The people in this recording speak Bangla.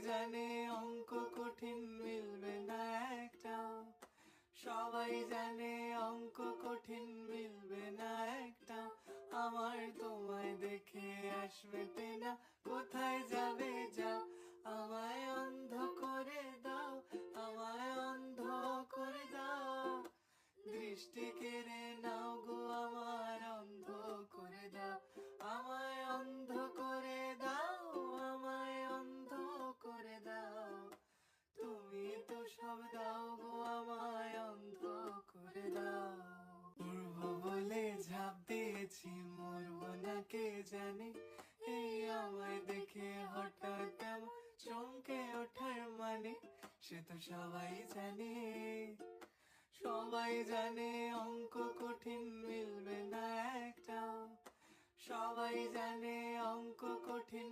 জানে অঙ্ক কঠিন মিলবে না একটাও, সবাই জানে অঙ্ক কঠিন মিলবে না একটাও। আমার তোমায় দেখে আসবে না, কোথায় যাবে যাও, আমায় অন্ধ করে দাও, আমায় অন্ধ করে দাও। দৃষ্টি কেড়ে নাও গো আমার, অন্ধ করে দাও, আমায় অন্ধ করে দাও, আমায় অন্ধ করে দাও। তুমি তো সব দাও গো আমায় অন্ধ করে দাও। উড়ব বলে ঝাঁপ দিয়েছি, মরবো না কে জানে, এই আমায় দেখে হঠাৎ কেমন চমকে ওঠার মানে, সে তো সবাই জানে। সবাই জানে অঙ্ক কঠিন মিলবে না একটাও, সবাই জানে অঙ্ক কঠিন